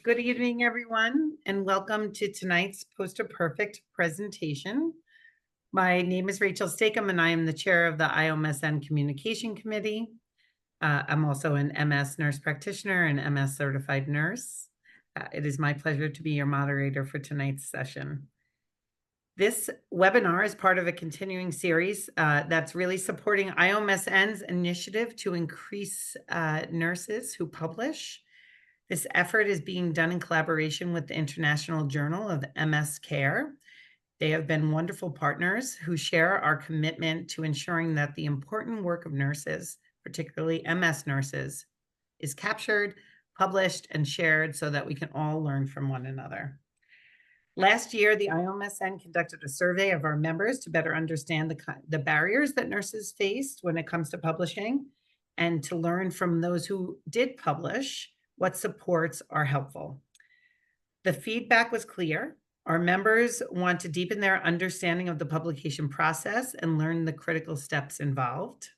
Good evening, everyone, and welcome to tonight's Poster Perfect presentation. My name is Rachel STACOM, and I am the chair of the MSCN Communication Committee. I'm also an MS nurse practitioner and MS certified nurse. It is my pleasure to be your moderator for tonight's session. This webinar is part of a continuing series that's really supporting IOMSN's initiative to increase nurses who publish. This effort is being done in collaboration with the International Journal of MS Care. They have been wonderful partners who share our commitment to ensuring that the important work of nurses, particularly MS nurses, is captured, published, and shared so that we can all learn from one another. Last year, the IOMSN conducted a survey of our members to better understand the barriers that nurses faced when it comes to publishing and to learn from those who did publish what supports are helpful. The feedback was clear. Our members want to deepen their understanding of the publication process and learn the critical steps involved.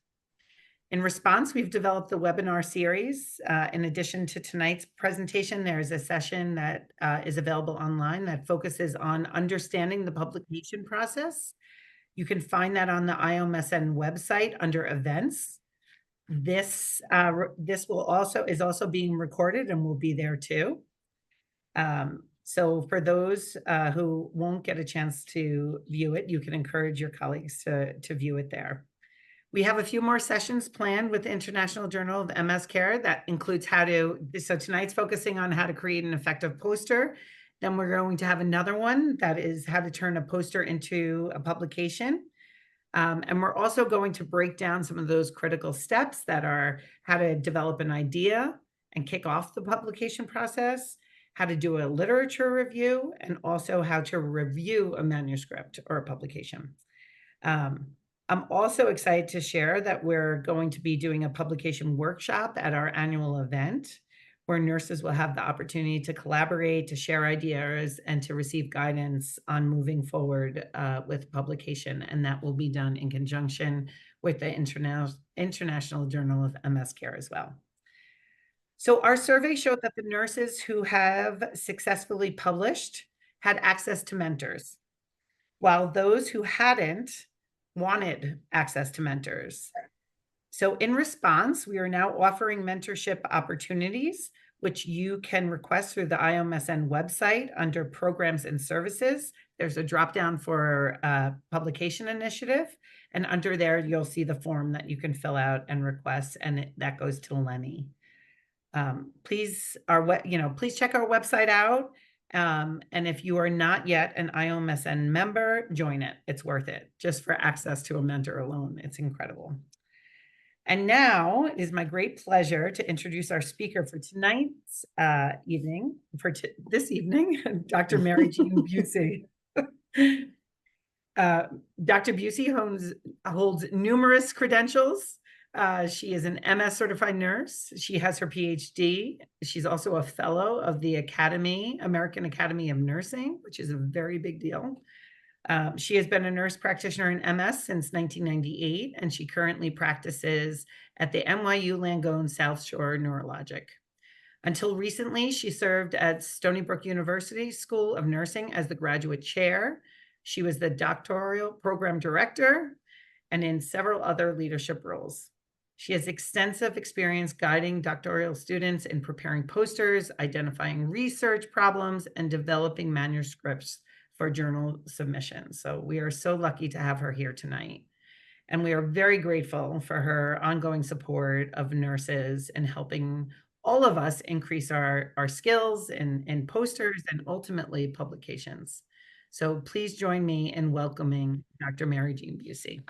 In response, we've developed the webinar series. In addition to tonight's presentation, there's a session that is available online that focuses on understanding the publication process. You can find that on the IOMSN website under events. This is also being recorded and will be there too. So for those who won't get a chance to view it, you can encourage your colleagues to view it there. We have a few more sessions planned with the International Journal of MS Care that includes so tonight's focusing on how to create an effective poster. Then we're going to have another one that is how to turn a poster into a publication. And we're also going to break down some of those critical steps that are how to develop an idea and kick off the publication process, how to do a literature review, and also how to review a manuscript or a publication. I'm also excited to share that we're going to be doing a publication workshop at our annual event, where nurses will have the opportunity to collaborate, to share ideas, and to receive guidance on moving forward with publication. And that will be done in conjunction with the International Journal of MS Care as well. So our survey showed that the nurses who have successfully published had access to mentors, while those who hadn't wanted access to mentors. So in response, we are now offering mentorship opportunities, which you can request through the IOMSN website under programs and services. There's a drop-down for publication initiative, and under there, you'll see the form that you can fill out and request, and that goes to Lenny. Please check our website out. And if you are not yet an IOMSN member, join it. It's worth it. Just for access to a mentor alone, it's incredible. And now it is my great pleasure to introduce our speaker for tonight's this evening, Dr. MARIJEAN BUHSE. Dr. BUHSE holds numerous credentials. She is an MS certified nurse. She has her PhD. She's also a fellow of the American Academy of Nursing, which is a very big deal. She has been a nurse practitioner in MS since 1998, and she currently practices at the NYU Langone South Shore Neurologic. Until recently, she served at Stony Brook University School of Nursing as the graduate chair. She was the doctoral program director and in several other leadership roles. She has extensive experience guiding doctoral students in preparing posters, identifying research problems, and developing manuscripts for journal submissions. So we are so lucky to have her here tonight. And we are very grateful for her ongoing support of nurses and helping all of us increase our skills in posters and ultimately publications. So please join me in welcoming Dr. MARIJEAN BUHSE.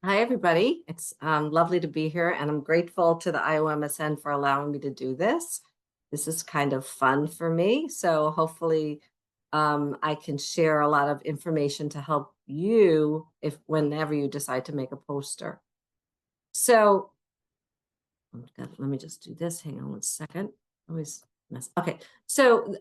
Hi, everybody. It's lovely to be here, and I'm grateful to the IOMSN for allowing me to do this. This is kind of fun for me, so hopefully I can share a lot of information to help you whenever you decide to make a poster. So let me just do this. Hang on one second. Always mess. Okay. So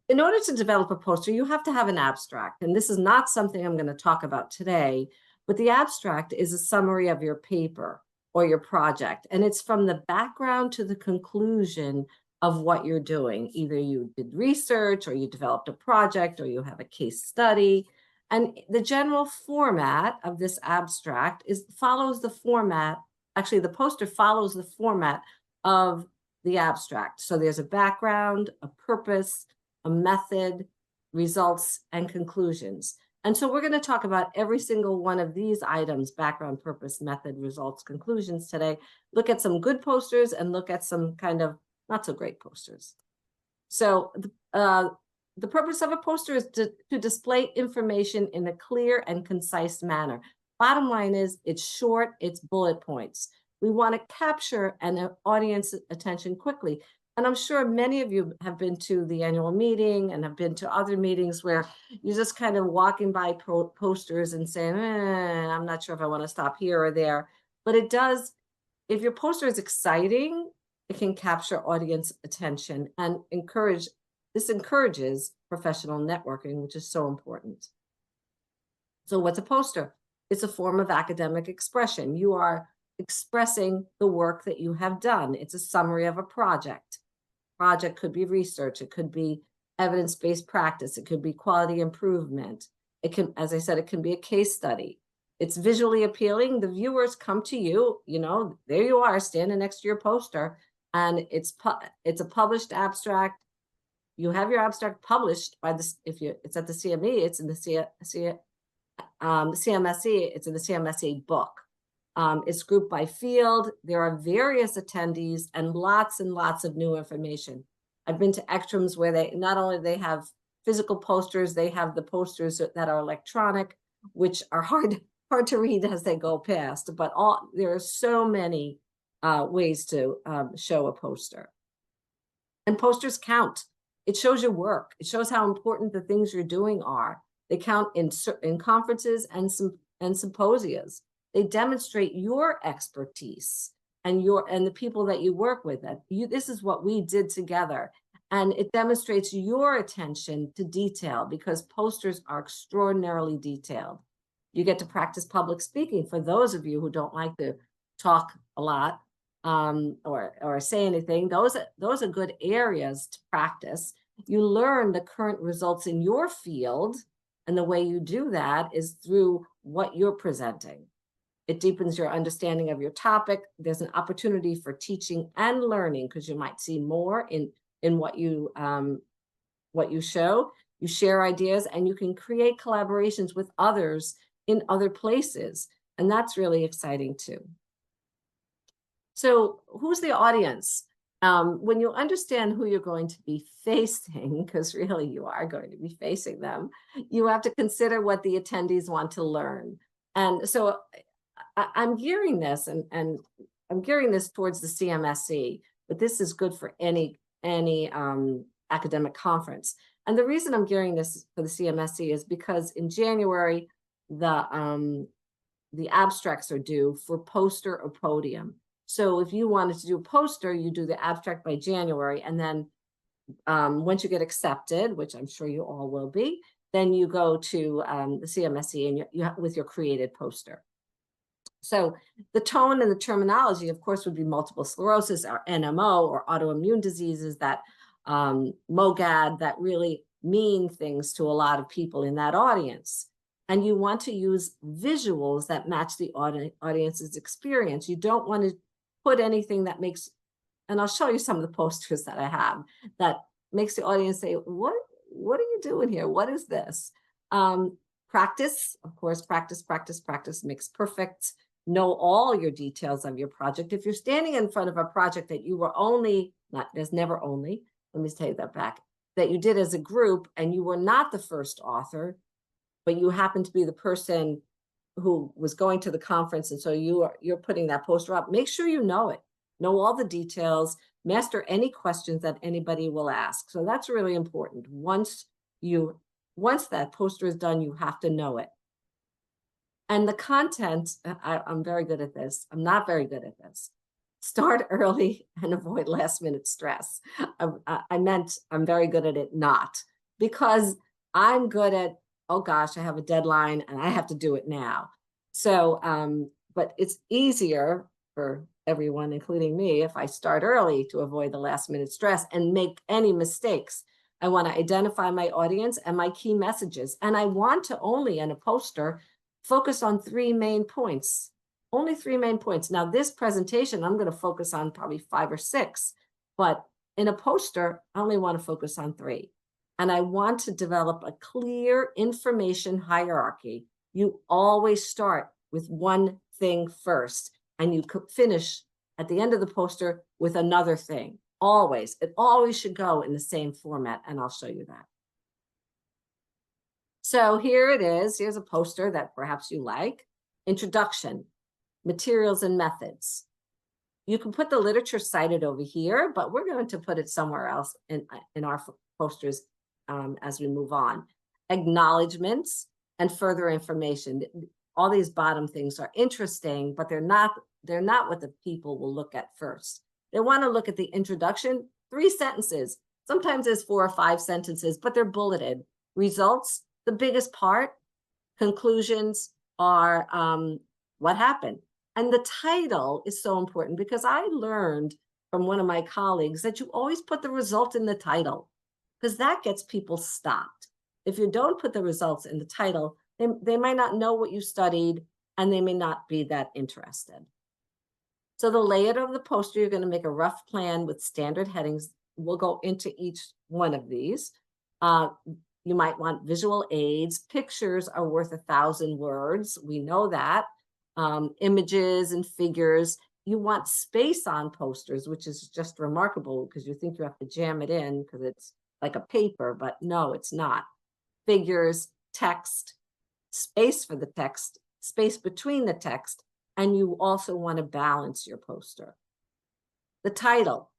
in order to develop a poster, you have to have an abstract, and this is not something I'm going to talk about today. But the abstract is a summary of your paper or your project, and it's from the background to the conclusion of what you're doing. Either you did research, or you developed a project, or you have a case study. And the general format of this abstract follows the format, actually the poster follows the format of the abstract. So there's a background, a purpose, a method, results, and conclusions. And so we're going to talk about every single one of these items: background, purpose, method, results, conclusions today. Look at some good posters and look at some kind of not so great posters. So the purpose of a poster is to display information in a clear and concise manner. Bottom line is, it's short, it's bullet points. We want to capture an audience attention quickly. And I'm sure many of you have been to the annual meeting and have been to other meetings where you're just kind of walking by posters and saying, I'm not sure if I want to stop here or there. But it does, if your poster is exciting, it can capture audience attention and this encourages professional networking, which is so important. So what's a poster? It's a form of academic expression. You are expressing the work that you have done. It's a summary of a project. Project could be research. It could be evidence-based practice. It could be quality improvement. It can, as I said, it can be a case study. It's visually appealing. The viewers come to you, there you are standing next to your poster, and it's a published abstract. You have your abstract published by this. It's at the CME, it's in the CMSC, it's in the CMSC book. It's grouped by field. There are various attendees and lots of new information. I've been to Ekstrom's where they not only they have physical posters, they have the posters that are electronic, which are hard to read as they go past. But there are so many ways to show a poster. And posters count. It shows your work. It shows how important the things you're doing are. They count in conferences and symposias. They demonstrate your expertise and the people that you work with. This is what we did together. And it demonstrates your attention to detail, because posters are extraordinarily detailed. You get to practice public speaking. For those of you who don't like to talk a lot or say anything, those are good areas to practice. You learn the current results in your field, and the way you do that is through what you're presenting. It deepens your understanding of your topic. There's an opportunity for teaching and learning, because you might see more in what you show. You share ideas, and you can create collaborations with others in other places, and that's really exciting too. So who's the audience? When you understand who you're going to be facing, because really you are going to be facing them, you have to consider what the attendees want to learn. And so I'm gearing this, and I'm gearing this towards the CMSC, but this is good for any academic conference. And the reason I'm gearing this for the CMSC is because in January, the abstracts are due for poster or podium. So if you wanted to do a poster, you do the abstract by January, and then once you get accepted, which I'm sure you all will be, then you go to the CMSC and you with your created poster. So the tone and the terminology, of course, would be multiple sclerosis or NMO or autoimmune diseases, that MOGAD, that really mean things to a lot of people in that audience. And you want to use visuals that match the audience's experience. You don't want to put anything that makes, and I'll show you some of the posters that I have, that makes the audience say, what are you doing here? What is this? Practice, of course, practice makes perfect. Know all your details of your project. If you're standing in front of a project that you were there's never only, let me take that back, that you did as a group and you were not the first author, but you happen to be the person who was going to the conference, and so you're putting that poster up, make sure you know it, know all the details, master any questions that anybody will ask. So that's really important. Once that poster is done, you have to know it. And the content, I'm very good at this. I'm not very good at this. Start early and avoid last minute stress. I meant I'm very good at it not, because I'm good at, oh gosh, I have a deadline and I have to do it now. So, but it's easier for everyone, including me, if I start early to avoid the last minute stress and make any mistakes. I want to identify my audience and my key messages. And I want to only, in a poster, focus on 3 main points. Only 3 main points. Now, this presentation, I'm going to focus on probably 5 or 6, but in a poster, I only want to focus on 3. And I want to develop a clear information hierarchy. You always start with one thing first, and you could finish at the end of the poster with another thing. Always. It always should go in the same format, and I'll show you that. So here it is. Here's a poster that perhaps you like. Introduction, materials and methods. You can put the literature cited over here, but we're going to put it somewhere else in our posters as we move on. Acknowledgements and further information. All these bottom things are interesting, but they're not what the people will look at first. They want to look at the introduction, 3 sentences. Sometimes there's 4 or 5 sentences, but they're bulleted. Results, the biggest part. Conclusions are what happened. And the title is so important because I learned from one of my colleagues that you always put the result in the title because that gets people stopped. If you don't put the results in the title, they might not know what you studied and they may not be that interested. So the layout of the poster, you're going to make a rough plan with standard headings. We'll go into each one of these. You might want visual aids. Pictures are worth 1,000 words. We know that. Images and figures. You want space on posters, which is just remarkable because you think you have to jam it in because it's like a paper, but no, it's not. Figures, text, space for the text, space between the text, and you also want to balance your poster. The title,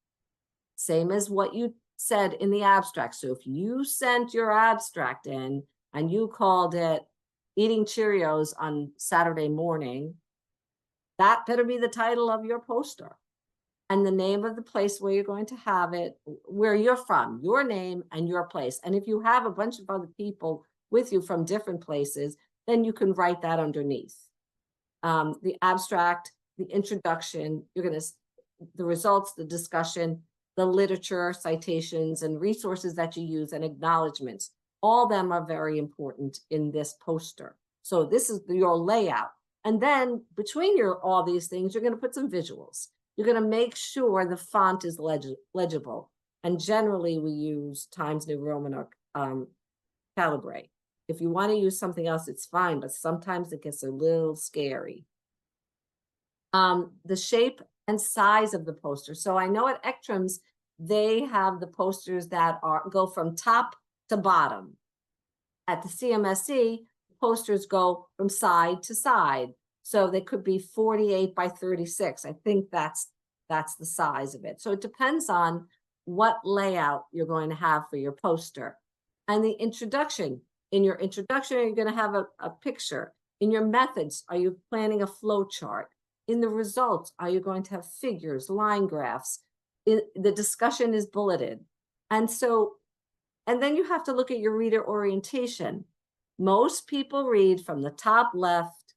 same as what you said in the abstract. So if you sent your abstract in and you called it Eating Cheerios on Saturday morning, that better be the title of your poster. And the name of the place where you're going to have it, where you're from, your name and your place. And if you have a bunch of other people with you from different places, then you can write that underneath. The abstract, the introduction, the results, the discussion, the literature, citations, and resources that you use, and acknowledgements. All of them are very important in this poster. So this is your layout. And then between all these things, you're going to put some visuals. You're going to make sure the font is legible. And generally, we use Times New Roman or Calibri. If you want to use something else, it's fine, but sometimes it gets a little scary. The shape and size of the poster. So I know at Ektrom's, they have the posters that go from top to bottom. At the CMSC, posters go from side to side. So they could be 48 by 36. I think that's the size of it. So it depends on what layout you're going to have for your poster. And the introduction. In your introduction, you're going to have a picture. In your methods, are you planning a flow chart? In the results, are you going to have figures, line graphs? The discussion is bulleted. And then you have to look at your reader orientation. Most people read from the top left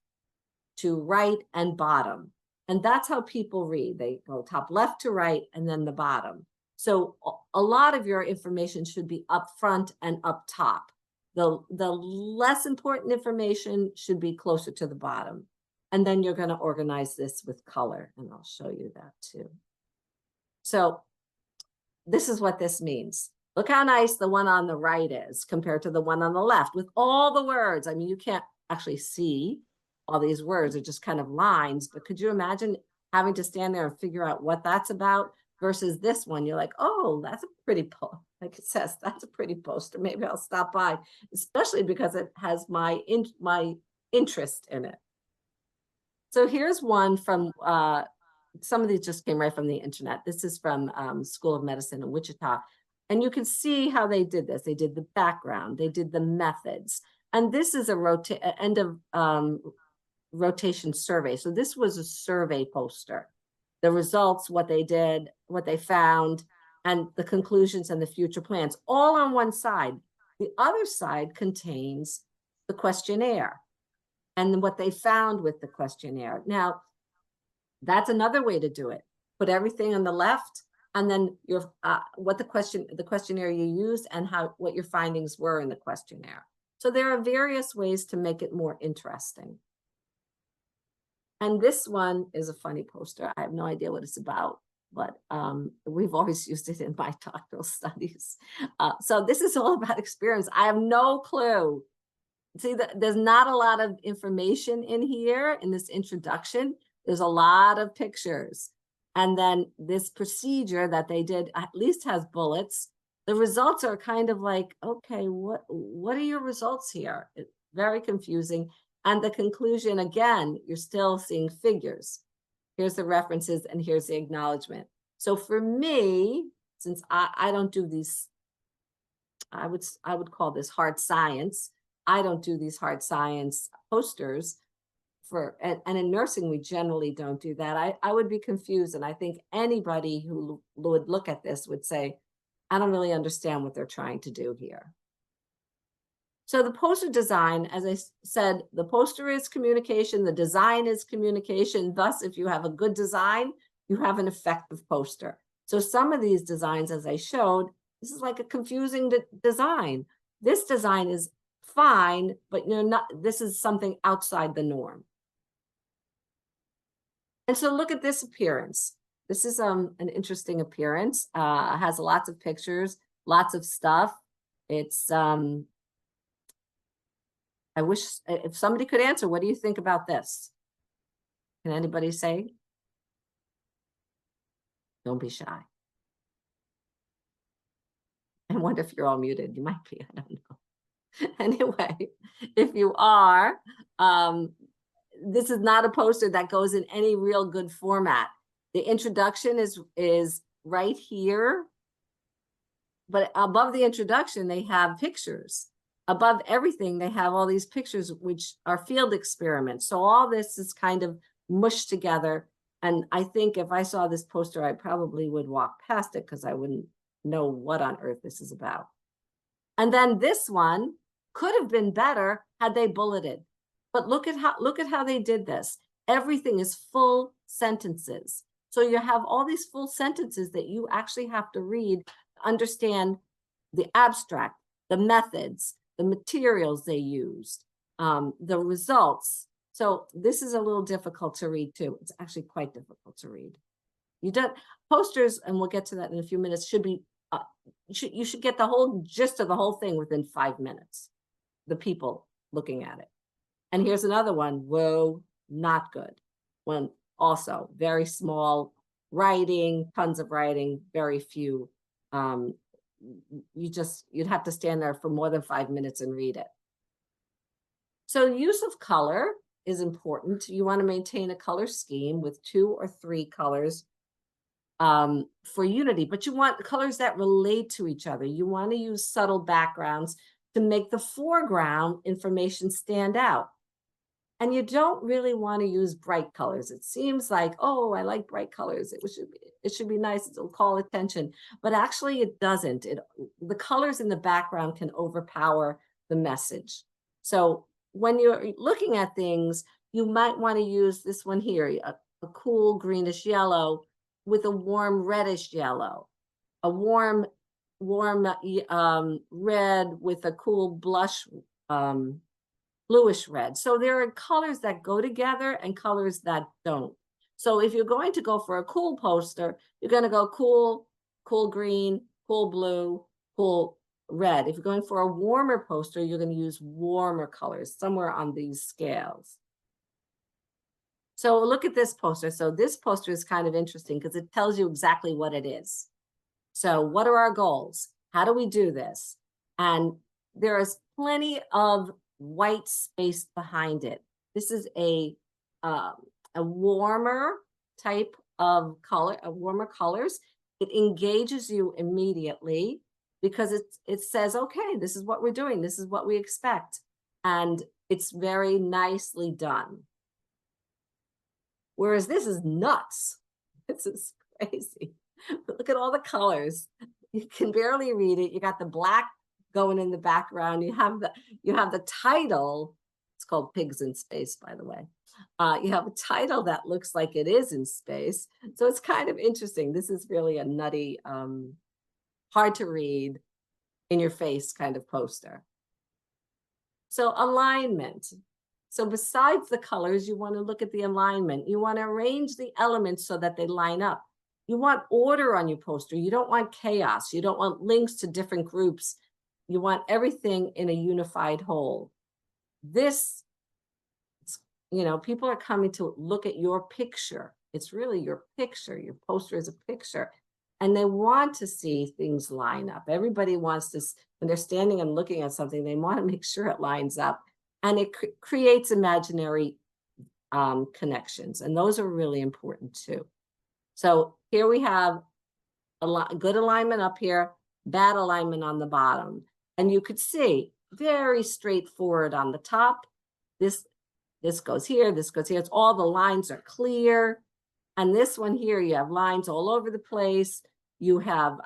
to right and bottom. And that's how people read. They go top left to right and then the bottom. So a lot of your information should be up front and up top. The less important information should be closer to the bottom. And then you're going to organize this with color, and I'll show you that too. So this is what this means. Look how nice the one on the right is compared to the one on the left with all the words. I mean, you can't actually see all these words, are just kind of lines, but could you imagine having to stand there and figure out what that's about versus this one? You're like, oh, that's a pretty like it says, that's a pretty poster. Maybe I'll stop by, especially because it has my interest in it. So here's one from, some of these just came right from the internet. This is from School of Medicine in Wichita. And you can see how they did this. They did the background, they did the methods. And this is a end of rotation survey. So this was a survey poster. The results, what they did, what they found, and the conclusions and the future plans, all on one side. The other side contains the questionnaire and what they found with the questionnaire. Now, That's another way to do it. Put everything on the left, and then your what the questionnaire you used and what your findings were in the questionnaire. So there are various ways to make it more interesting. And this one is a funny poster. I have no idea what it's about, but we've always used it in my doctoral studies. So this is all about experience. I have no clue. See, there's not a lot of information in here in this introduction. There's a lot of pictures. And then this procedure that they did at least has bullets. The results are kind of like, okay, what are your results here? It's very confusing. And the conclusion, again, you're still seeing figures. Here's the references and here's the acknowledgement. So for me, since I don't do these, I would call this hard science. I don't do these hard science posters and in nursing, we generally don't do that. I would be confused. And I think anybody who would look at this would say, I don't really understand what they're trying to do here. So the poster design, as I said, the poster is communication, the design is communication. Thus, if you have a good design, you have an effective poster. So some of these designs, as I showed, this is like a confusing design. This design is fine, but this is something outside the norm. And so look at this appearance. This is an interesting appearance. Has lots of pictures, lots of stuff. It's I wish if somebody could answer, what do you think about this? Can anybody say? Don't be shy. I wonder if you're all muted. You might be, I don't know. Anyway, if you are, this is not a poster that goes in any real good format. The introduction is right here, but above the introduction, they have pictures. Above everything, they have all these pictures, which are field experiments. So all this is kind of mushed together. And I think if I saw this poster, I probably would walk past it because I wouldn't know what on earth this is about. And then this one could have been better had they bulleted. But look at how they did this. Everything is full sentences. So you have all these full sentences that you actually have to read to understand the abstract, the methods, the materials they used, the results. So this is a little difficult to read too. It's actually quite difficult to read. Posters, and we'll get to that in a few minutes, should be, you should get the whole gist of the whole thing within 5 minutes, the people looking at it. And here's another one, whoa, not good. When also very small writing, tons of writing, very few. You'd have to stand there for more than 5 minutes and read it. So use of color is important. You want to maintain a color scheme with 2 or 3 colors for unity, but you want colors that relate to each other. You want to use subtle backgrounds to make the foreground information stand out. And you don't really want to use bright colors. It seems like, oh, I like bright colors. It should be nice. It'll call attention. But actually, it doesn't. The colors in the background can overpower the message. So when you're looking at things, you might want to use this one here, a cool greenish yellow with a warm reddish yellow, a warm red with a cool blush bluish red. So there are colors that go together and colors that don't. So if you're going to go for a cool poster, you're going to go cool green, cool blue, cool red. If you're going for a warmer poster, you're going to use warmer colors somewhere on these scales. So look at this poster. So this poster is kind of interesting because it tells you exactly what it is. So what are our goals? How do we do this? And there is plenty of white space behind it. This is a warmer type of color, warmer colors. It engages you immediately because it says, okay, this is what we're doing. This is what we expect. And it's very nicely done. Whereas this is nuts. This is crazy. Look at all the colors. You can barely read it. You got the black going in the background. You have the title It's called Pigs in Space, by the way. You have a title that looks like it is in space. So it's kind of interesting. This is really a nutty, hard to read, in your face kind of poster. So alignment. So besides the colors, you want to look at the alignment. You want to arrange the elements so that they line up. You want order on your poster. You don't want chaos. You don't want links to different groups. You want everything in a unified whole. This, you know, people are coming to look at your picture. It's really your picture. Your poster is a picture. And they want to see things line up. Everybody wants to, when they're standing and looking at something, they want to make sure it lines up. And it creates imaginary connections. And those are really important too. So here we have a good alignment up here, bad alignment on the bottom. And you could see very straightforward on the top. This goes here, this goes here. It's all the lines are clear. And this one here, you have lines all over the place. You have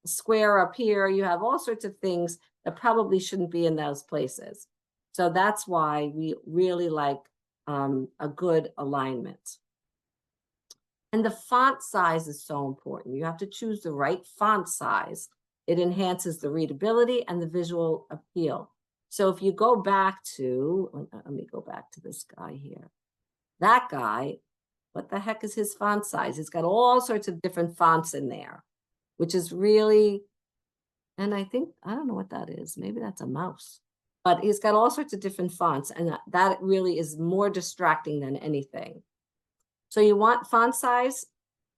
square up here. You have all sorts of things that probably shouldn't be in those places. So that's why we really like a good alignment. And the font size is so important. You have to choose the right font size. It enhances the readability and the visual appeal. So if you go back to, let me go back to this guy here. That guy, what the heck is his font size? He's got all sorts of different fonts in there, which is really, and I think, I don't know what that is. Maybe that's a mouse. But he's got all sorts of different fonts, and that really is more distracting than anything. So you want font size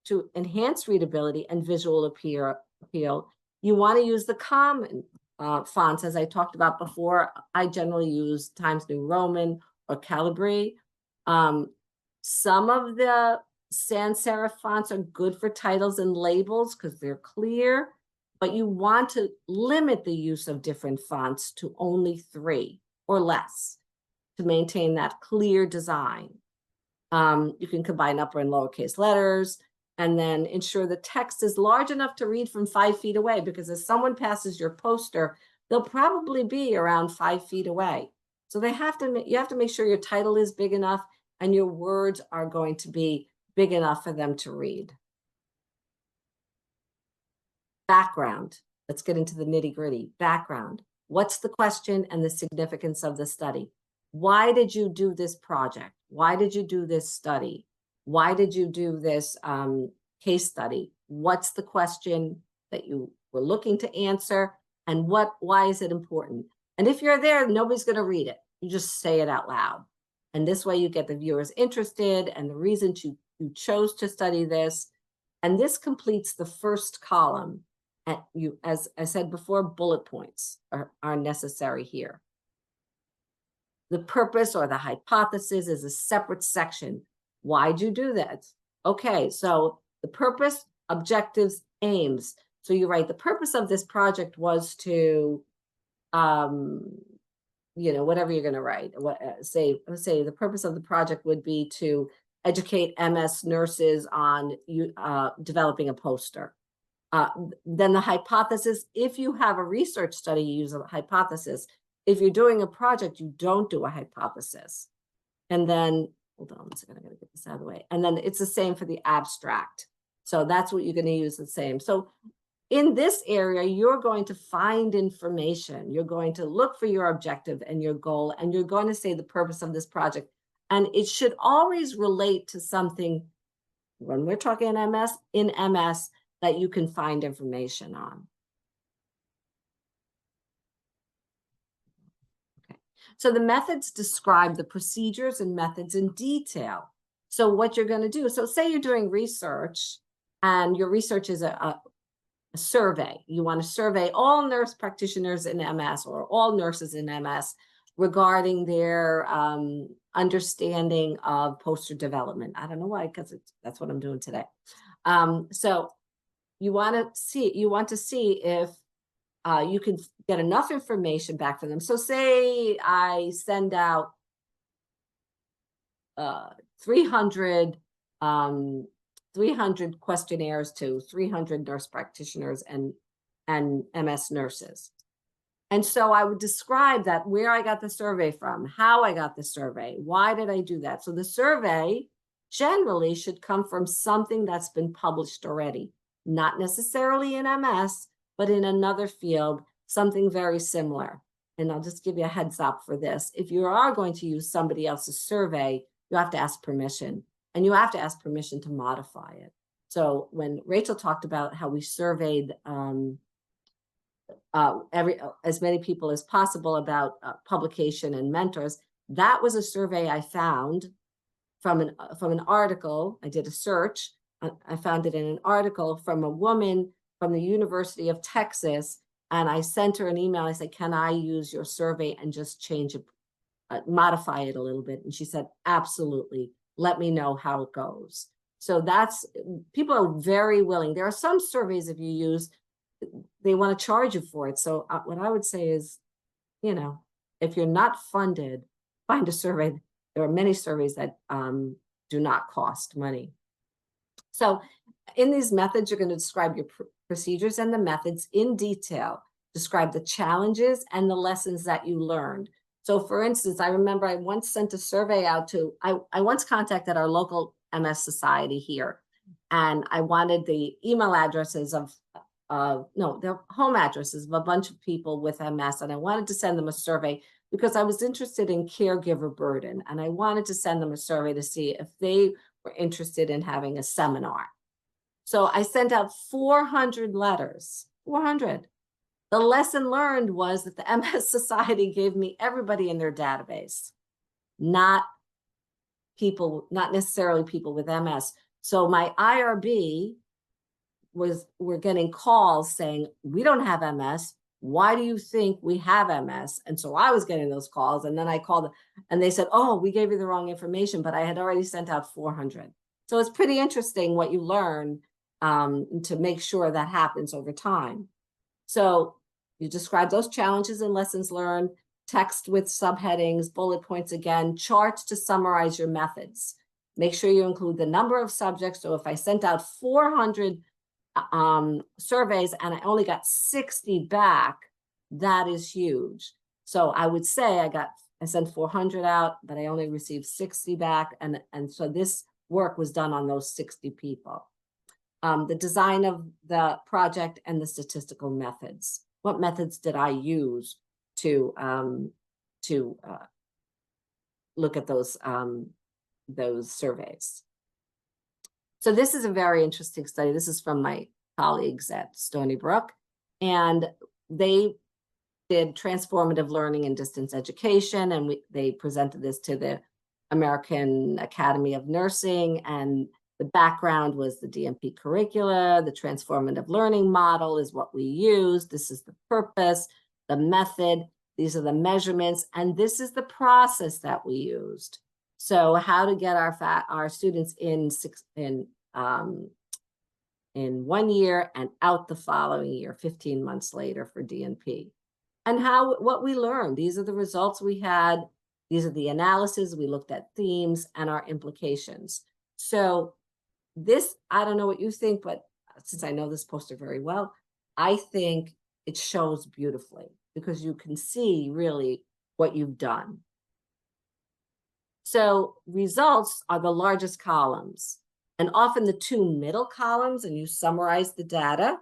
to enhance readability and visual appeal. You want to use the common fonts, as I talked about before. I generally use Times New Roman or Calibri. Some of the sans serif fonts are good for titles and labels because they're clear, but you want to limit the use of different fonts to only 3 or less to maintain that clear design. You can combine upper and lowercase letters, and then ensure the text is large enough to read from 5 feet away, because as someone passes your poster, they'll probably be around 5 feet away. So you have to make sure your title is big enough and your words are going to be big enough for them to read. Background. Let's get into the nitty-gritty. Background. What's the question and the significance of the study? Why did you do this project? Why did you do this study? Why did you do this case study? What's the question that you were looking to answer? And why is it important? And if you're there, nobody's going to read it. You just say it out loud. And this way you get the viewers interested and the reasons you chose to study this. And this completes the first column. And as I said before, bullet points are necessary here. The purpose or the hypothesis is a separate section. Why'd you do that? Okay, so the purpose, objectives, aims. So you write the purpose of this project was to, you know, whatever you're going to write. Say the purpose of the project would be to educate MS nurses on developing a poster. Then the hypothesis, if you have a research study, you use a hypothesis. If you're doing a project, you don't do a hypothesis. And then, hold on one second, I gotta get this out of the way. And then it's the same for the abstract. So that's what you're gonna use the same. So in this area, you're going to find information. You're going to look for your objective and your goal, and you're going to say the purpose of this project. And it should always relate to something, when we're talking in MS, that you can find information on. Okay. So the methods describe the procedures and methods in detail. So what you're going to do, so say you're doing research and your research is a survey. You want to survey all nurse practitioners in MS or all nurses in MS regarding their understanding of poster development. I don't know why, because that's what I'm doing today. So you want to see if you can get enough information back from them. So say I send out 300 questionnaires to 300 nurse practitioners and MS nurses. And so I would describe that, where I got the survey from, how I got the survey, why did I do that? So the survey generally should come from something that's been published already, not necessarily in MS, but in another field, something very similar. And I'll just give you a heads up for this. If you are going to use somebody else's survey, you have to ask permission, and you have to ask permission to modify it. So when Rachel talked about how we surveyed as many people as possible about publication and mentors, that was a survey I found from an article. I did a search. I found it in an article from a woman from the University of Texas, and I sent her an email. I said, can I use your survey and just change it, modify it a little bit? And she said, absolutely. Let me know how it goes. So that's, people are very willing. There are some surveys, if you use, they want to charge you for it. So what I would say is, you know, if you're not funded, find a survey. There are many surveys that do not cost money. So in these methods, you're going to describe your procedures and the methods in detail, describe the challenges and the lessons that you learned. So for instance, I remember I once sent a survey out to, I once contacted our local MS society here, and I wanted the email addresses of no, their home addresses of a bunch of people with MS, and I wanted to send them a survey because I was interested in caregiver burden, and I wanted to send them a survey to see if they were interested in having a seminar. So I sent out 400 letters, 400. The lesson learned was that the MS Society gave me everybody in their database, not people, not necessarily people with MS. So my IRB we're getting calls saying, we don't have MS. Why do you think we have MS? And so I was getting those calls, and then I called and they said, oh, we gave you the wrong information, but I had already sent out 400. So it's pretty interesting what you learn to make sure that happens over time. So you describe those challenges and lessons learned, text with subheadings, bullet points again, charts to summarize your methods. Make sure you include the number of subjects. So if I sent out 400 surveys and I only got 60 back, that is huge. So I would say I sent 400 out, but I only received 60 back. And so this work was done on those 60 people. The design of the project and the statistical methods. What methods did I use to look at those surveys? So this is a very interesting study. This is from my colleagues at Stony Brook, and they did transformative learning and distance education, and they presented this to the American Academy of Nursing, and the background was the DNP curricula. The transformative learning model is what we used. This is the purpose, the method, these are the measurements, and this is the process that we used. So how to get our students in 1 year and out the following year, 15 months later for DNP. And what we learned, these are the results we had. These are the analysis. We looked at themes and our implications. So this, I don't know what you think, but since I know this poster very well, I think it shows beautifully because you can see really what you've done. So results are the largest columns, and often the two middle columns, and you summarize the data,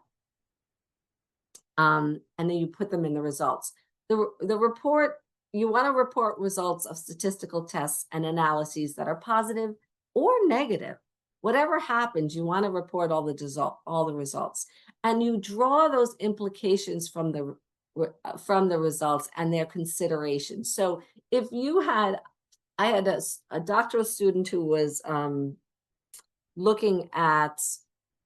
and then you put them in the results. The report, you want to report results of statistical tests and analyses that are positive or negative. Whatever happens, you want to report all the results, and you draw those implications from the results and their considerations. So if you had, I had a doctoral student who was looking at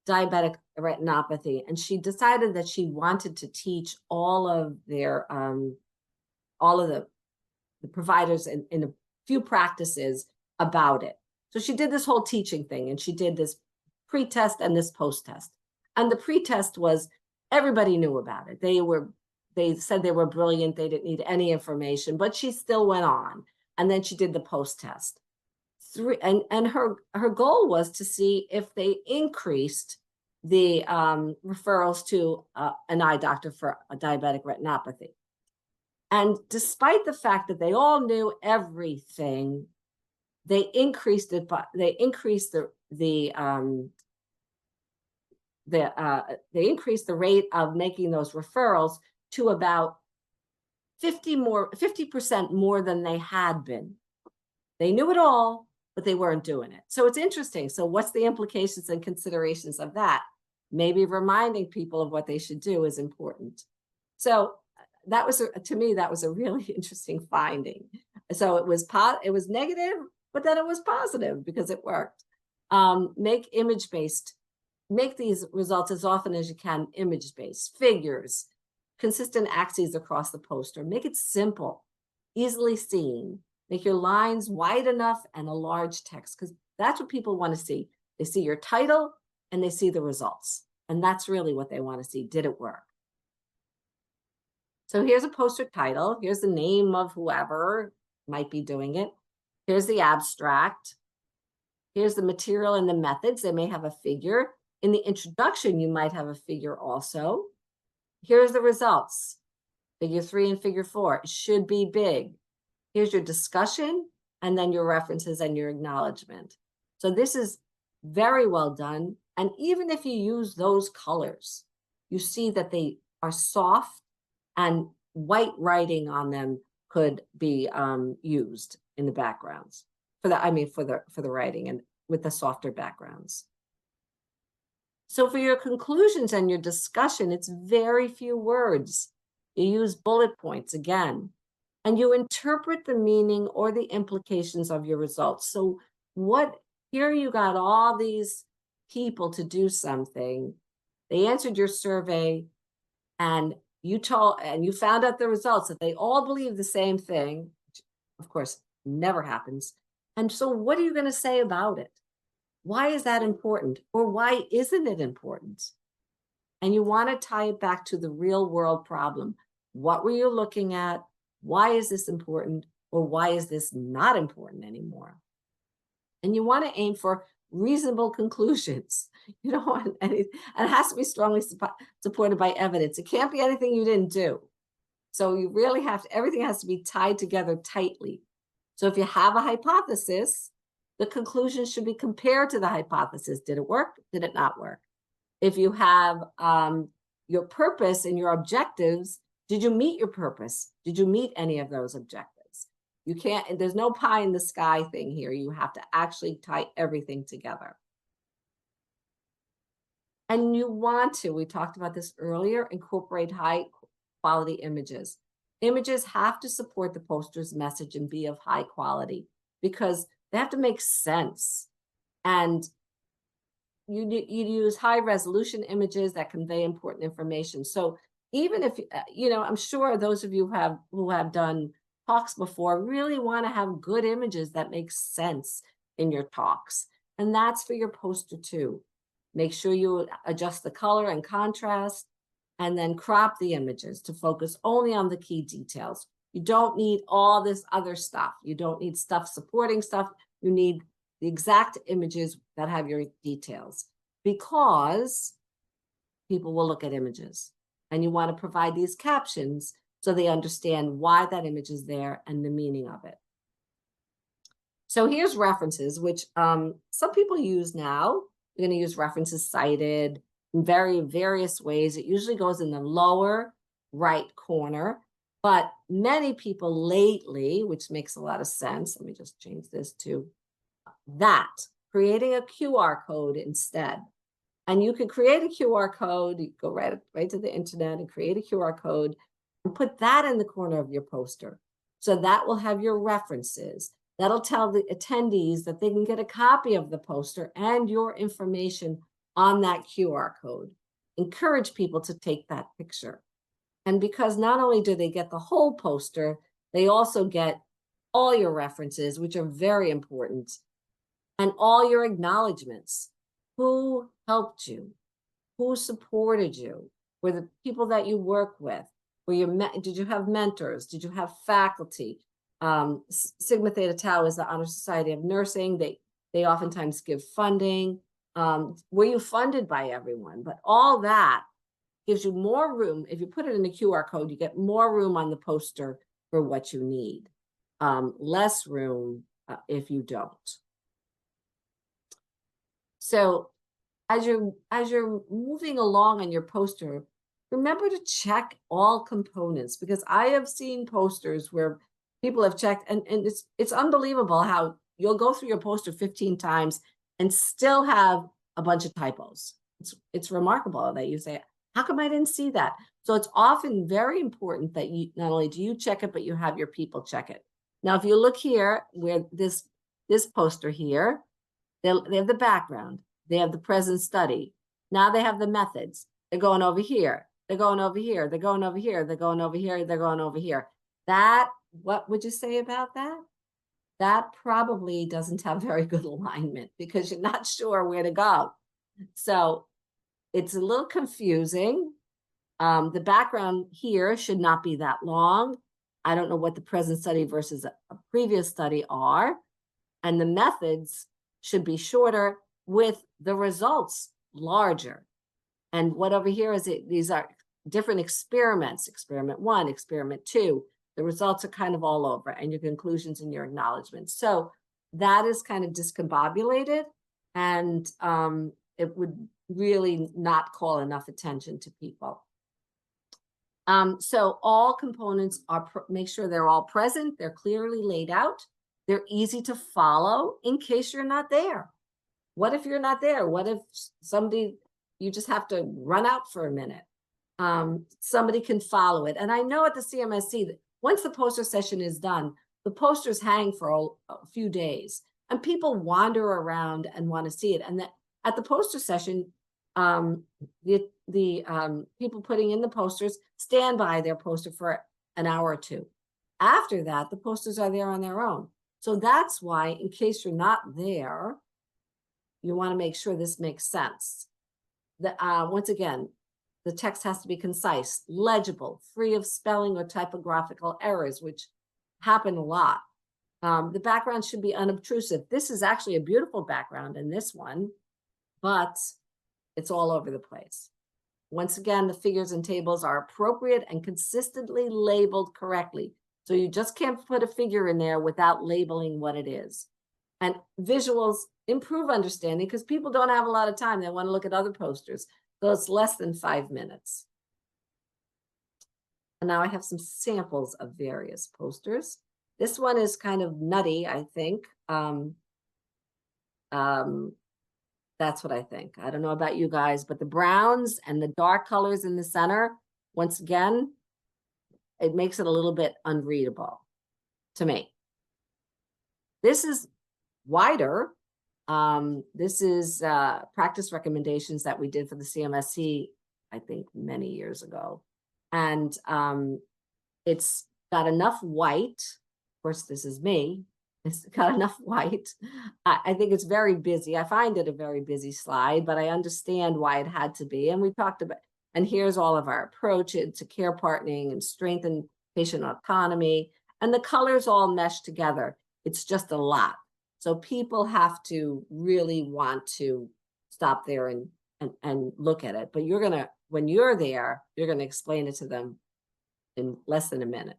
diabetic retinopathy, and she decided that she wanted to teach all of their all of the providers in a few practices about it. So she did this whole teaching thing, and she did this pre-test and this post-test. And the pre-test was, everybody knew about it. They said they were brilliant. They didn't need any information, but she still went on. And then she did the post-test. And her goal was to see if they increased the referrals to an eye doctor for a diabetic retinopathy. And despite the fact that they all knew everything, they increased it, but they increased they increased the rate of making those referrals to about 50% more than they had been. They knew it all, but they weren't doing it. So it's interesting. So what's the implications and considerations of that? Maybe reminding people of what they should do is important. So that was, to me, that was a really interesting finding. So it was negative, but then it was positive because it worked. Make image-based, make these results as often as you can image-based, figures, consistent axes across the poster. Make it simple, easily seen. Make your lines wide enough and a large text, because that's what people want to see. They see your title and they see the results. And that's really what they want to see. Did it work? So here's a poster title. Here's the name of whoever might be doing it. Here's the abstract. Here's the material and the methods. They may have a figure. In the introduction, you might have a figure also. Here's the results. Figure 3 and figure 4. It should be big. Here's your discussion, and then your references and your acknowledgement. So this is very well done. And even if you use those colors, you see that they are soft, and white writing on them could be used in the backgrounds for the writing and with the softer backgrounds. So for your conclusions and your discussion, it's very few words. You use bullet points again, and you interpret the meaning or the implications of your results. So here you got all these people to do something. They answered your survey, and you found out the results that they all believe the same thing, which of course never happens. And so what are you going to say about it? Why is that important? Or why isn't it important? And you want to tie it back to the real world problem. What were you looking at? Why is this important? Or why is this not important anymore? And you want to aim for reasonable conclusions. You don't want anything, and it has to be strongly supported by evidence. It can't be anything you didn't do. So you really have to, everything has to be tied together tightly. So if you have a hypothesis, the conclusion should be compared to the hypothesis. Did it work? Did it not work? If you have your purpose and your objectives, did you meet your purpose? Did you meet any of those objectives? You can't, there's no pie in the sky thing here. You have to actually tie everything together. And you want to, we talked about this earlier, incorporate high quality images. Images have to support the poster's message and be of high quality because they have to make sense. And you use high resolution images that convey important information. So even if, I'm sure those of you who have done talks before really want to have good images that make sense in your talks. And that's for your poster too. Make sure you adjust the color and contrast, and then crop the images to focus only on the key details. You don't need all this other stuff. You don't need stuff supporting stuff. You need the exact images that have your details, because people will look at images, and you want to provide these captions so they understand why that image is there and the meaning of it. So here's references, which some people use now. You're going to use references cited in various ways. It usually goes in the lower right corner, but many people lately, which makes a lot of sense. Let me just change this to that, creating a QR code instead. And you can create a QR code. You go right to the internet and create a QR code and put that in the corner of your poster. So that will have your references. That'll tell the attendees that they can get a copy of the poster and your information on that QR code. Encourage people to take that picture. And because not only do they get the whole poster, they also get all your references, which are very important, and all your acknowledgments. Who helped you? Who supported you? Were the people that you work with? Did you have mentors? Did you have faculty? Sigma Theta Tau is the Honor Society of Nursing. They oftentimes give funding. Were you funded by everyone? But all that gives you more room. If you put it in a QR code, you get more room on the poster for what you need. Less room if you don't. So as you're moving along on your poster, remember to check all components, because I have seen posters where people have checked, and it's unbelievable how you'll go through your poster 15 times and still have a bunch of typos. It's remarkable that you say, how come I didn't see that? So it's often very important that you not only do you check it, but you have your people check it. Now, if you look here, where this poster here, they have the background, they have the present study. Now they have the methods. They're going over here. They're going over here. They're going over here. They're going over here. They're going over here. That, what would you say about that? That probably doesn't have very good alignment because you're not sure where to go. So it's a little confusing. The background here should not be that long. I don't know what the present study versus a previous study are. And the methods should be shorter with the results larger. And what over here is these are different experiments, experiment 1, experiment 2. The results are kind of all over, and your conclusions and your acknowledgments. So that is kind of discombobulated, and it would really not call enough attention to people. So all components are, make sure they're all present, they're clearly laid out, they're easy to follow in case you're not there. What if you're not there? What if somebody, you just have to run out for a minute? Somebody can follow it. And I know at the CMSC that once the poster session is done, the posters hang for a few days and people wander around and want to see it. And that at the poster session, the people putting in the posters stand by their poster for an hour or two. After that, the posters are there on their own. So that's why, in case you're not there, you want to make sure this makes sense. Once again, the text has to be concise, legible, free of spelling or typographical errors, which happen a lot. The background should be unobtrusive. This is actually a beautiful background in this one, but it's all over the place. Once again, the figures and tables are appropriate and consistently labeled correctly. So you just can't put a figure in there without labeling what it is. And visuals improve understanding because people don't have a lot of time. They want to look at other posters. So it's less than 5 minutes. And now I have some samples of various posters. This one is kind of nutty, I think. That's what I think. I don't know about you guys, but the browns and the dark colors in the center, once again, it makes it a little bit unreadable to me. This is wider. This is practice recommendations that we did for the CMSC, I think many years ago. And it's got enough white. Of course, this is me. It's got enough white. I think it's very busy. I find it a very busy slide, but I understand why it had to be. And we talked about, and here's all of our approach to care partnering and strengthen patient autonomy. And the colors all mesh together. It's just a lot. So people have to really want to stop there and look at it. But you're gonna, when you're there, you're gonna explain it to them in less than a minute.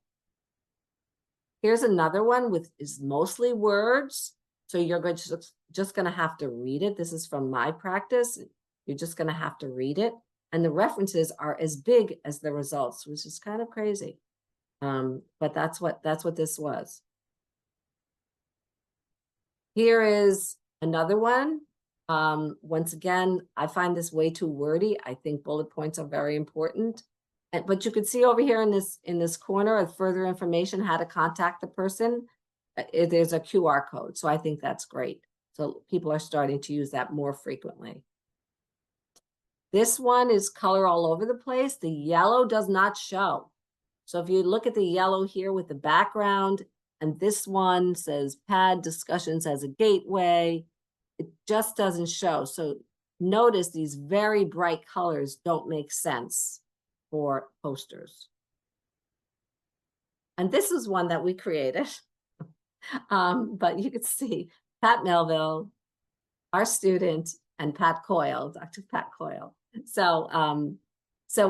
Here's another one with is mostly words. So you're going to just going to have to read it. This is from my practice. You're just going to have to read it. And the references are as big as the results, which is kind of crazy. But that's what this was. Here is another one. Once again, I find this way too wordy. I think bullet points are very important. But you could see over here in this corner of further information, how to contact the person. There's a QR code. So I think that's great. So people are starting to use that more frequently. This one is color all over the place. The yellow does not show. So if you look at the yellow here with the background, and this one says PAD discussions as a gateway, it just doesn't show. So notice these very bright colors don't make sense for posters. And this is one that we created. But you could see Pat Melville, our student, and Pat Coyle, Dr. Pat Coyle. So So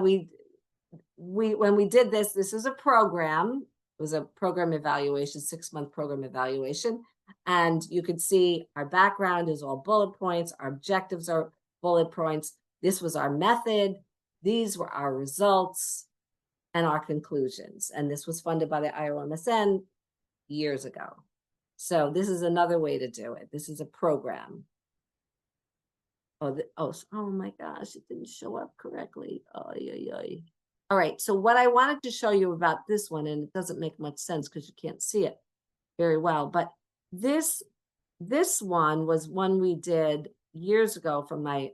when we did this, this was a program. It was a program evaluation, 6-month program evaluation. And you could see our background is all bullet points. Our objectives are bullet points. This was our method. These were our results and our conclusions. And this was funded by the IOMSN years ago. So this is another way to do it. This is a program. Oh my gosh, it didn't show up correctly. All right, so what I wanted to show you about this one, and it doesn't make much sense because you can't see it very well, but this one was one we did years ago from my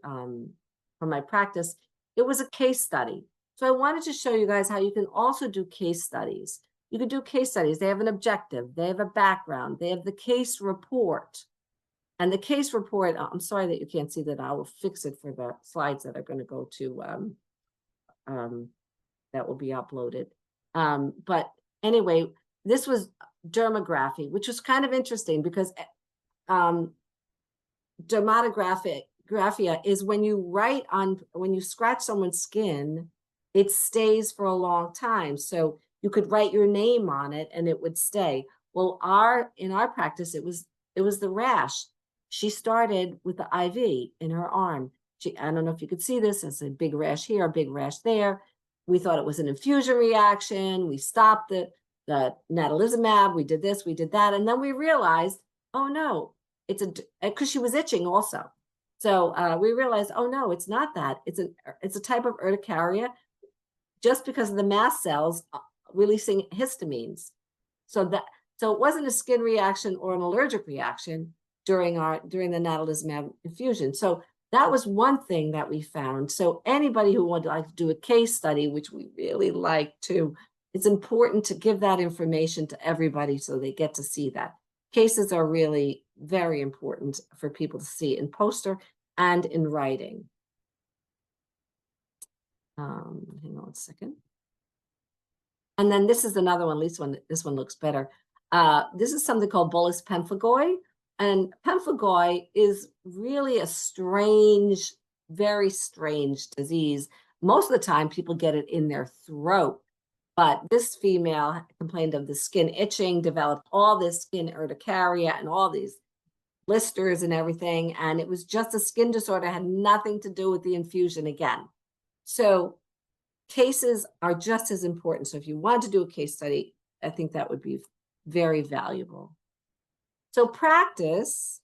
practice. It was a case study. So I wanted to show you guys how you can also do case studies. You can do case studies. They have an objective, they have a background, they have the case report. And the case report, I'm sorry that you can't see that. I will fix it for the slides that are going to go to, that will be uploaded. But anyway, this was dermography, which was kind of interesting because dermatographia is when you scratch someone's skin, it stays for a long time. So you could write your name on it and it would stay. Well, in our practice, it was the rash. She started with the IV in her arm. I don't know if you could see this. It's a big rash here, a big rash there. We thought it was an infusion reaction. We stopped the natalizumab. We did this, we did that. And then we realized, oh no, because she was itching also. So we realized, oh no, it's not that. It's a type of urticaria just because of the mast cells releasing histamines. So it wasn't a skin reaction or an allergic reaction during the natalizumab infusion. So that was one thing that we found. So anybody who would like to do a case study, which we really like to, it's important to give that information to everybody so they get to see that. Cases are really very important for people to see in poster and in writing. Hang on a second. And then this is another one, at least this one looks better. This is something called bullous pemphigoid. And pemphigoid is really a strange, very strange disease. Most of the time, people get it in their throat. But this female complained of the skin itching, developed all this skin urticaria and all these blisters and everything. And it was just a skin disorder, had nothing to do with the infusion again. So cases are just as important. So if you want to do a case study, I think that would be very valuable. So practice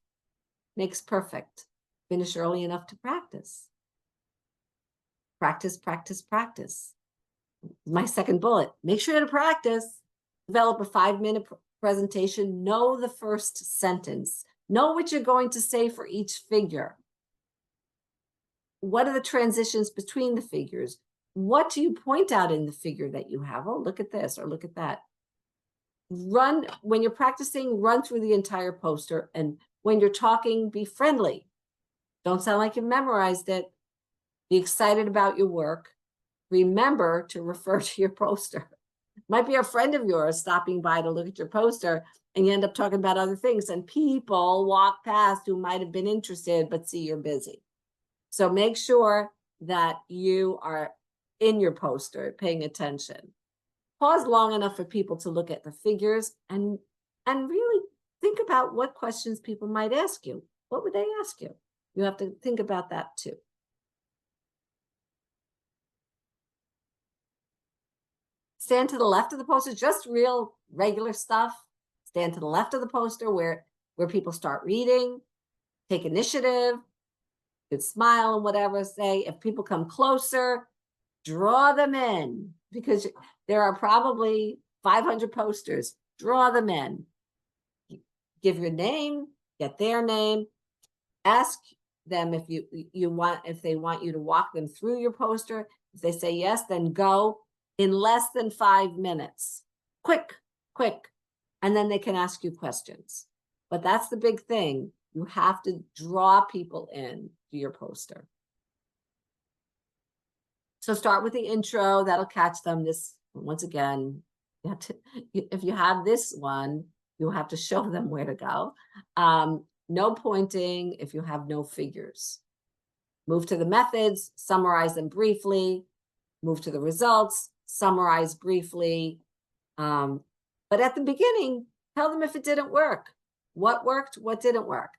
makes perfect. Finish early enough to practice. Practice, practice, practice. My second bullet, make sure to practice. Develop a 5-minute presentation. Know the first sentence. Know what you're going to say for each figure. What are the transitions between the figures? What do you point out in the figure that you have? Oh, look at this or look at that. When you're practicing, run through the entire poster. And when you're talking, be friendly. Don't sound like you memorized it. Be excited about your work. Remember to refer to your poster. Might be a friend of yours stopping by to look at your poster and you end up talking about other things and people walk past who might have been interested but see you're busy. So make sure that you are in your poster paying attention. Pause long enough for people to look at the figures and really think about what questions people might ask you. What would they ask you? You have to think about that too. Stand to the left of the poster, just real regular stuff. Stand to the left of the poster where people start reading. Take initiative. You could smile and whatever, say. If people come closer, draw them in because there are probably 500 posters. Draw them in. Give your name, get their name. Ask them if if they want you to walk them through your poster. If they say yes, then go in less than 5 minutes. Quick. And then they can ask you questions. But that's the big thing. You have to draw people in to your poster. So start with the intro. That'll catch them. This, once again, you have to, if you have this one, you'll have to show them where to go. No pointing if you have no figures. Move to the methods, summarize them briefly. move to the results, summarize briefly. But at the beginning, tell them if it didn't work. What worked, what didn't work.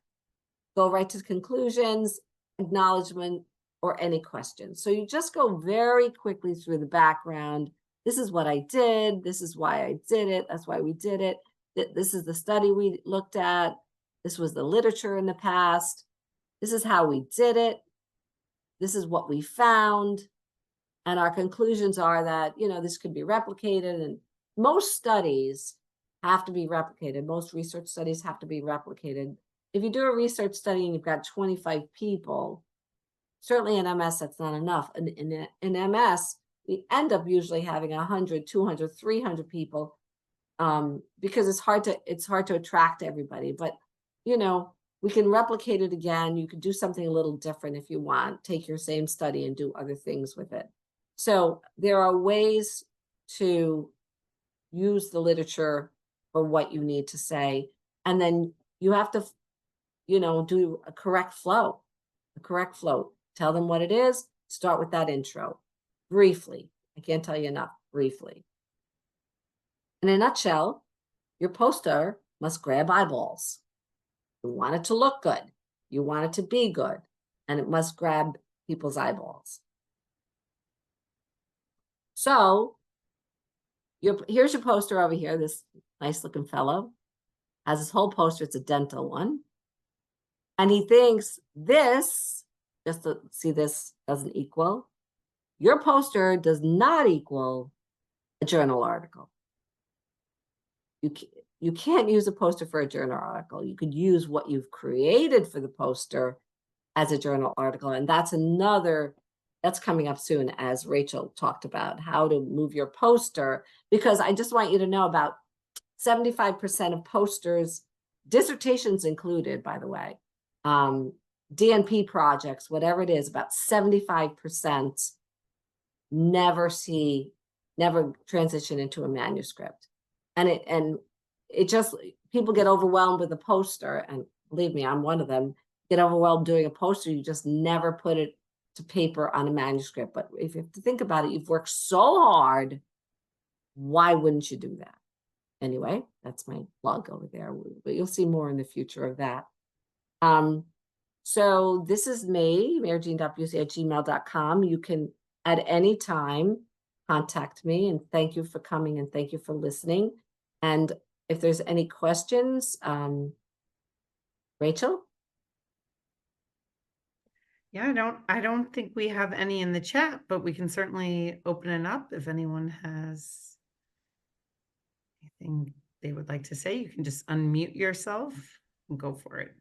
Go right to conclusions, acknowledgement, or any questions. So you just go very quickly through the background. This is what I did. This is why I did it. That's why we did it. This is the study we looked at. This was the literature in the past. This is how we did it. This is what we found. And our conclusions are that, you know, this could be replicated, and most studies have to be replicated. Most research studies have to be replicated. If you do a research study and you've got 25 people, certainly in MS, that's not enough. In MS, we end up usually having 100, 200, 300 people because it's hard to attract everybody. But, you know, we can replicate it again. You could do something a little different if you want. Take your same study and do other things with it. So there are ways to use the literature for what you need to say. And then you have to, you know, do a correct flow. Tell them what it is. Start with that intro. Briefly. I can't tell you enough. Briefly. In a nutshell, your poster must grab eyeballs. You want it to look good. You want it to be good. And it must grab people's eyeballs. So here's your poster over here. This nice looking fellow has his whole poster. It's a dental one. And he thinks this, just to see this doesn't equal. Your poster does not equal a journal article. You can't use a poster for a journal article. You could use what you've created for the poster as a journal article. And that's coming up soon, as Rachel talked about, how to move your poster, because I just want you to know about 75% of posters, dissertations included, by the way, DNP projects, whatever it is, about 75% never transition into a manuscript. And it just, people get overwhelmed with a poster, and believe me, I'm one of them, get overwhelmed doing a poster. You just never put it to paper on a manuscript. But if you have to think about it, you've worked so hard, why wouldn't you do that? Anyway, that's my blog over there, but you'll see more in the future of that. So this is me, marijeen.busey@gmail.com. You can at any time contact me, and thank you for coming and thank you for listening. And if there's any questions, Rachel? Yeah, I don't think we have any in the chat, but we can certainly open it up if anyone has anything they would like to say. You can just unmute yourself and go for it.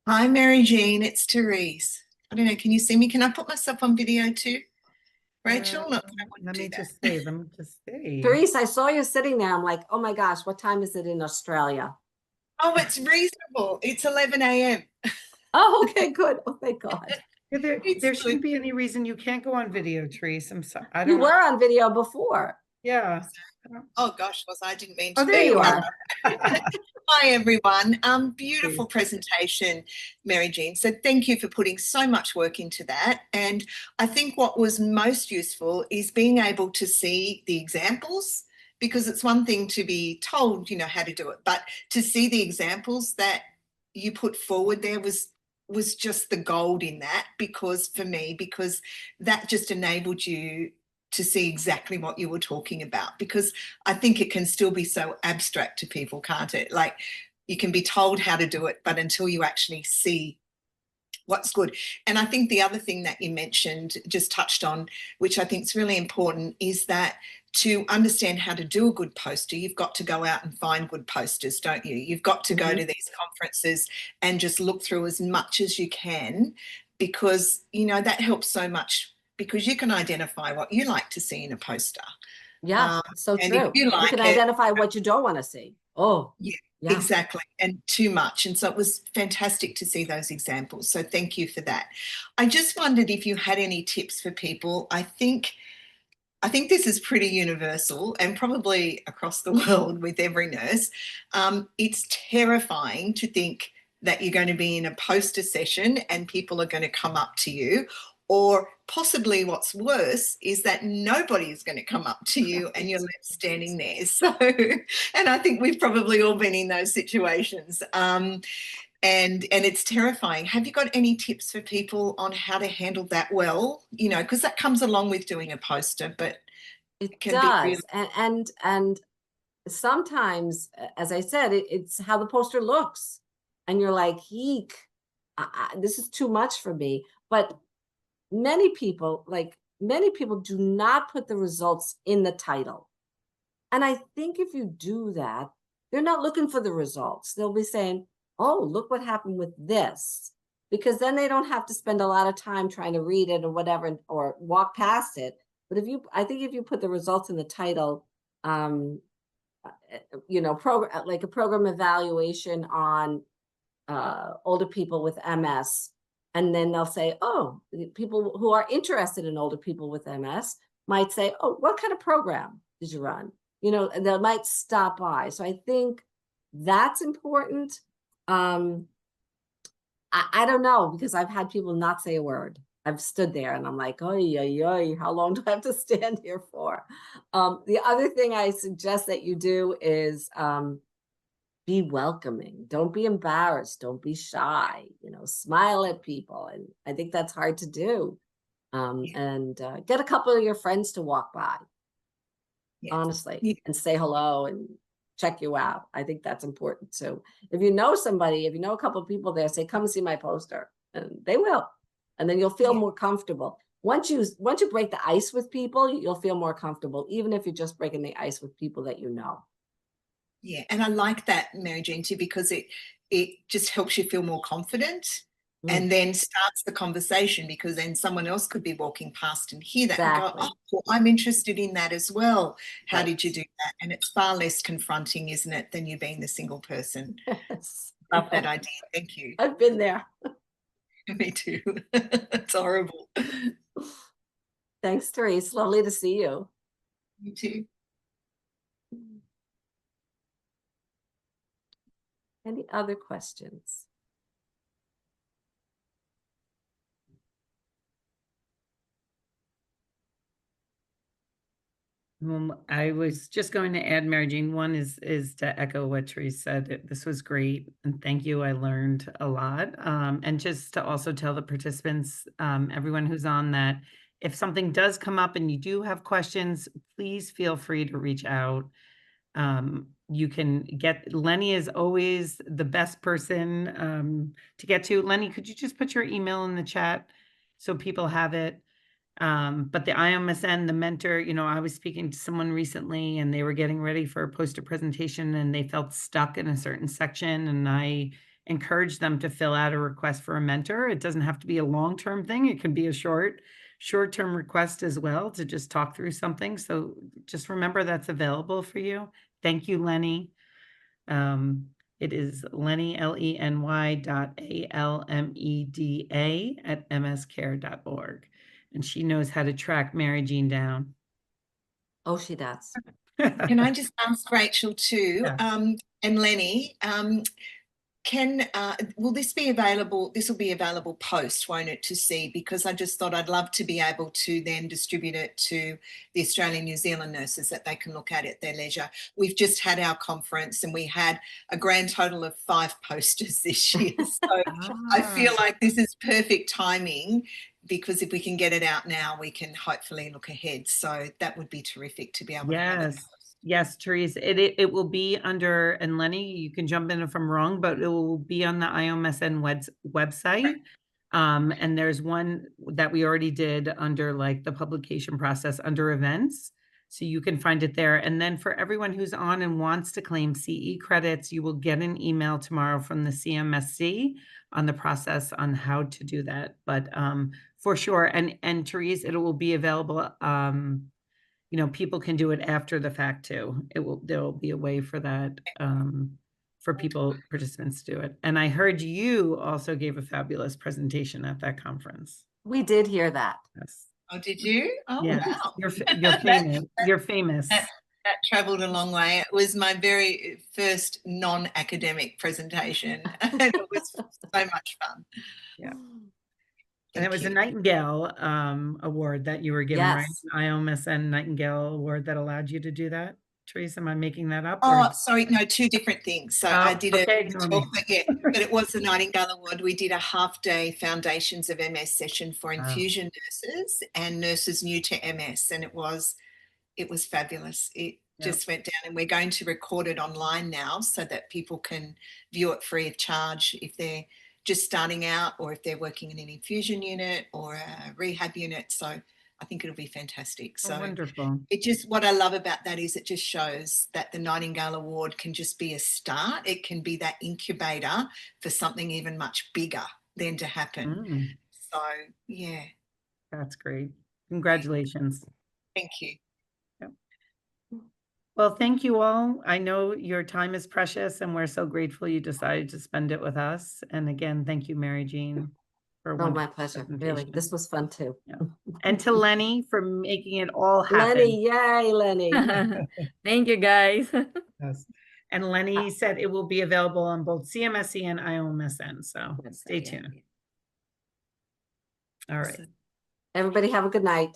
Hi, Mary Jean, it's Therese. I don't know, can you see me? Can I put myself on video too? Rachel? Not that I want to do that. Let me just say. Therese, I saw you sitting there. I'm like, oh my gosh, what time is it in Australia? Oh, it's reasonable. It's 11 a.m. Oh, okay, good. Oh, thank God. Yeah, there shouldn't be any reason you can't go on video, Therese. I'm sorry. You were on video before. Yeah. Oh gosh, I didn't mean to. Oh, there you are. Hi, everyone. Beautiful presentation, Mary Jean. So thank you for putting so much work into that. And I think what was most useful is being able to see the examples, because it's one thing to be told, you know, how to do it, but to see the examples that you put forward there was just the gold in that, because for me, because that just enabled you to see exactly what you were talking about, because I think it can still be so abstract to people, can't it? Like, you can be told how to do it, but until you actually see what's good. And I think the other thing that you mentioned, just touched on, which I think is really important, is that to understand how to do a good poster, you've got to go out and find good posters, don't you? You've got to go to these conferences and just look through as much as you can, because, you know, that helps so much, because you can identify what you like to see in a poster. Yeah, so and true. if you like can it, identify what you don't want to see. Oh, yeah, exactly. And too much. And so it was fantastic to see those examples. So thank you for that. I just wondered if you had any tips for people. I think this is pretty universal and probably across the world with every nurse. It's terrifying to think that you're going to be in a poster session and people are going to come up to you, or possibly what's worse is that nobody is going to come up to you and you're left standing there. So, and I think we've probably all been in those situations. And it's terrifying. Have you got any tips for people on how to handle that well? You know, because that comes along with doing a poster, but It can be really... does. And sometimes, as I said, it's how the poster looks. And you're like, eek, this is too much for me. But many people do not put the results in the title. And I think if you do that, they're not looking for the results. They'll be saying, oh, look what happened with this. Because then they don't have to spend a lot of time trying to read it or whatever, or walk past it. But I think if you put the results in the title, you know, like a program evaluation on older people with MS, and then they'll say, oh, people who are interested in older people with MS might say, oh, what kind of program did you run? You know, and they might stop by. So I think that's important. I don't know, because I've had people not say a word. I've stood there and I'm like, oh, how long do I have to stand here for? The other thing I suggest that you do is be welcoming. Don't be embarrassed. Don't be shy. You know, smile at people. And I think that's hard to do. And get a couple of your friends to walk by, honestly, and say hello and check you out. I think that's important too. If you know somebody, if you know a couple of people there, say, come see my poster, and they will. And then you'll feel more comfortable. Once you break the ice with people, you'll feel more comfortable, even if you're just breaking the ice with people that you know. Yeah, and I like that, MARIJEAN, too, because it just helps you feel more confident, and then starts the conversation, because then someone else could be walking past and hear that and go, oh, well, I'm interested in that as well. How did you do that? And it's far less confronting, isn't it, than you being the single person. Yes. Love that idea. Thank you. I've been there. Me too. It's horrible. Thanks, Therese. Lovely to see you. You too. Any other questions? I was just going to add, MARIJEAN, one is to echo what Therese said. This was great, and thank you. I learned a lot. And just to also tell the participants, everyone who's on, that if something does come up and you do have questions, please feel free to reach out. You can get, Lenny is always the best person to get to. Lenny, could you just put your email in the chat so people have it? But the IOMSN, the mentor, you know, I was speaking to someone recently and they were getting ready for a poster presentation and they felt stuck in a certain section, and I encouraged them to fill out a request for a mentor. It doesn't have to be a long-term thing. It can be a short-term request as well, to just talk through something. So just remember that's available for you. Thank you, Lenny. It is Lenny, LENY.ALMEDA@mscare.org. And she knows how to track MARIJEAN down. Oh, she does. Can I just ask Rachel too, and Lenny, will this be available? This will be available post, won't it, to see? Because I just thought I'd love to be able to then distribute it to the Australian New Zealand nurses, that they can look at it at their leisure. We've just had our conference and we had a grand total of 5 posters this year. So I feel like this is perfect timing, because if we can get it out now, we can hopefully look ahead. So that would be terrific to be able to have it. Yes, Therese, it will be under, and Lenny, you can jump in if I'm wrong, but it will be on the IOMSN website. And there's one that we already did under like the publication process under events. So you can find it there. And then for everyone who's on and wants to claim CE credits, you will get an email tomorrow from the CMSC on the process on how to do that. But for sure, and Therese, it will be available. You know, people can do it after the fact too. There will be a way for that, for participants to do it. And I heard you also gave a fabulous presentation at that conference. We did hear that. Yes. Oh, did you? Oh, yes. wow. You're famous. You're famous. That traveled a long way. It was my very first non-academic presentation, and it was so much fun. Yeah. And Thank it was a you. Nightingale award that you were given, right? Yes. IOMSN Nightingale award that allowed you to do that. Teresa, am I making that up? Oh, sorry, no, two different things. So I did okay, a ignore talk, me. but yeah, but it was the Nightingale Award. We did a half-day Foundations of MS session for infusion nurses and nurses new to MS, and it was fabulous. It just went down, and we're going to record it online now so that people can view it free of charge if they're just starting out or if they're working in an infusion unit or a rehab unit. So I think it'll be fantastic. So wonderful. it just, what I love about that is it just shows that the Nightingale Award can just be a start. It can be that incubator for something even much bigger then to happen. So yeah. That's great. Congratulations. Thank you. Well, thank you all. I know your time is precious and we're so grateful you decided to spend it with us. And again, thank you, Mary-Jean, for a Oh, my wonderful pleasure. Really, presentation. this was fun too. Yeah. And to Lenny for making it all happen. Lenny, yay, Lenny. Thank you, guys. Yes. And Lenny said it will be available on both CMSC and IOMSN. So stay tuned. All right. Everybody have a good night.